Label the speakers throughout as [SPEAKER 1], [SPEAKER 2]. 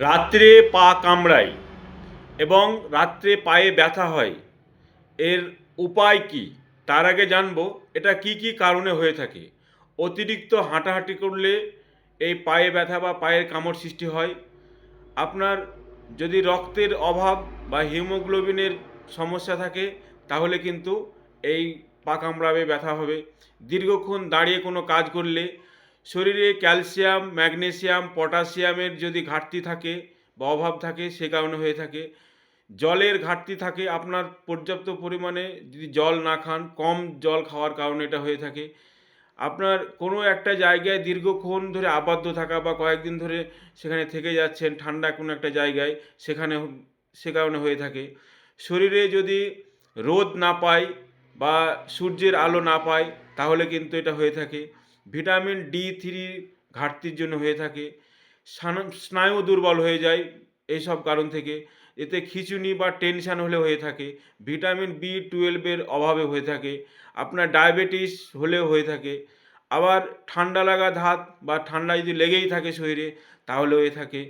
[SPEAKER 1] রাত্রে পা কামড়ায় এবং রাত্রে পায়ে ব্যথা হয়, এর উপায় কি? তার আগে জানবো এটা কি কি কারণে হয়ে থাকে। অতিরিক্ত হাঁটাহাঁটি করলে এই পায়ে ব্যথা বা পায়ের কামড় সৃষ্টি হয়। আপনার যদি রক্তের অভাব বা হিমোগ্লোবিনের সমস্যা থাকে তাহলে কিন্তু এই পা কামড়াবে, ব্যথা হবে। দীর্ঘক্ষণ দাঁড়িয়ে কোনো কাজ করলে শরীরে ক্যালসিয়াম, ম্যাগনেসিয়াম, পটাশিয়ামের যদি ঘাটতি থাকে বা অভাব থাকে সে কারণে হয়ে থাকে। জলের ঘাটতি থাকে, আপনার পর্যাপ্ত পরিমাণে যদি জল না খান, কম জল খাওয়ার কারণে এটা হয়ে থাকে। আপনার কোনো একটা জায়গায় দীর্ঘক্ষণ ধরে আবদ্ধ থাকা বা কয়েকদিন ধরে সেখানে থেকে যাচ্ছেন ঠান্ডা কোনো একটা জায়গায়, সেখানে সে কারণে হয়ে থাকে। শরীরে যদি রোদ না পায় বা সূর্যের আলো না পায় তাহলে কিন্তু এটা হয়ে থাকে। ভিটামিন ডি3 ঘাটতির জন্য হয়ে থাকে। স্নায়ু দুর্বল হয়ে যায় এইসব কারণ থেকে। এতে খিঁচুনি বা টেনশান হলে হয়ে থাকে। ভিটামিন বি 12 অভাবে হয়ে থাকে। আপনার ডায়াবেটিস হলেও হয়ে থাকে। আবার ঠান্ডা লাগা ধাত বা ঠান্ডা যদি লেগেই থাকে শরীরে তাহলে হয়ে থাকে।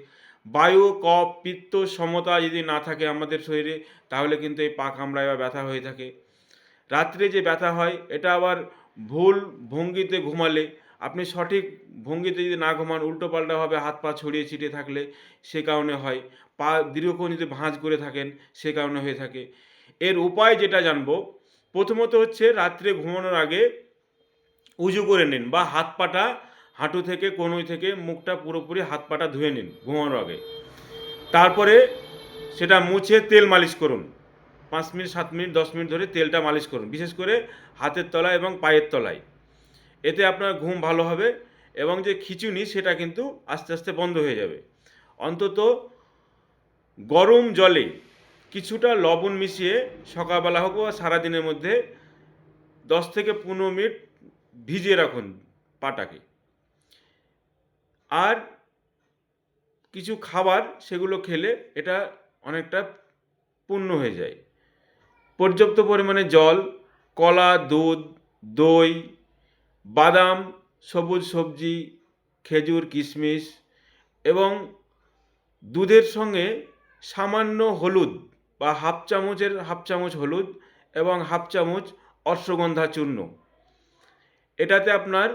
[SPEAKER 1] বায়ু, কফ, পিত্ত সমতা যদি না থাকে আমাদের শরীরে তাহলে কিন্তু এই পা কামড়ায় বা ব্যথা হয়ে থাকে। রাত্রে যে ব্যথা হয় এটা আবার ভুল ভঙ্গিতে ঘুমালে, আপনি সঠিক ভঙ্গিতে যদি না ঘুমান, উল্টোপাল্টাভাবে হাত পা ছড়িয়ে ছিটিয়ে থাকলে সে কারণে হয়। পা দীর্ঘক্ষণ যদি ভাঁজ করে থাকেন সে কারণে হয়ে থাকে। এর উপায় যেটা জানবো, প্রথমত হচ্ছে রাত্রে ঘুমানোর আগে উজু করে নিন বা হাত পাটা হাঁটু থেকে কনুই থেকে মুখটা পুরোপুরি হাত পাটা ধুয়ে নিন ঘুমানোর আগে। তারপরে সেটা মুছে তেল মালিশ করুন। 5 মিনিট, 7 মিনিট, 10 মিনিট ধরে তেলটা মালিশ করুন, বিশেষ করে হাতের তলায় এবং পায়ের তলায়। এতে আপনার ঘুম ভালো হবে এবং যে খিঁচুনি সেটা কিন্তু আস্তে আস্তে বন্ধ হয়ে যাবে। অন্তত গরম জলে কিছুটা লবণ মিশিয়ে সকালবেলা হোক বা সারাদিনের মধ্যে 10 থেকে 15 মিনিট ভিজিয়ে রাখুন পাটাকে। আর কিছু খাবার সেগুলো খেলে এটা অনেকটা পূর্ণ হয়ে যায়। পর্যাপ্ত পরিমাণে জল, কলা, দুধ, দই, বাদাম, সবুজ সবজি, খেজুর, কিশমিশ এবং দুধের সঙ্গে সামান্য হলুদ বা হাফ চামচ হলুদ এবং হাফ চামচ অশ্বগন্ধা চূর্ণ, এটাতে আপনার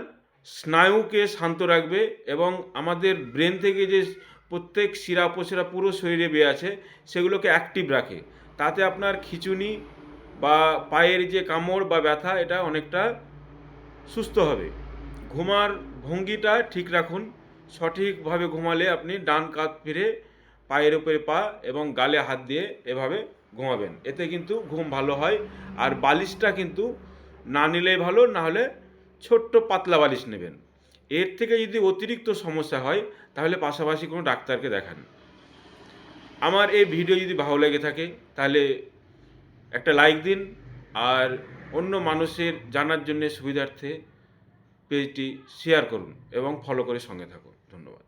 [SPEAKER 1] স্নায়ুকে শান্ত রাখবে এবং আমাদের ব্রেন থেকে যে প্রত্যেক শিরা উপশিরা পুরো শরীরে বেয়ে আছে সেগুলোকে অ্যাক্টিভ রাখে। তাতে আপনার খিঁচুনি বা পায়ের যে কামড় বা ব্যথা এটা অনেকটা সুস্থ হবে। ঘুমার ভঙ্গিটা ঠিক রাখুন। সঠিকভাবে ঘুমালে আপনি ডান কাত ফিরে পায়ের উপরে পা এবং গালে হাত দিয়ে এভাবে ঘুমাবেন, এতে কিন্তু ঘুম ভালো হয়। আর বালিশটা কিন্তু না নিলেই ভালো, না হলে ছোট্ট পাতলা বালিশ নেবেন। এর থেকে যদি অতিরিক্ত সমস্যা হয় তাহলে পাশাপাশি কোনো ডাক্তারকে দেখান। আমার এই ভিডিও যদি ভালো লেগে থাকে তাহলে একটা লাইক দিন আর অন্য মানুষের জানার জন্য সুবিধার্থে পেজটি শেয়ার করুন এবং ফলো করে সঙ্গে থাকুন। ধন্যবাদ।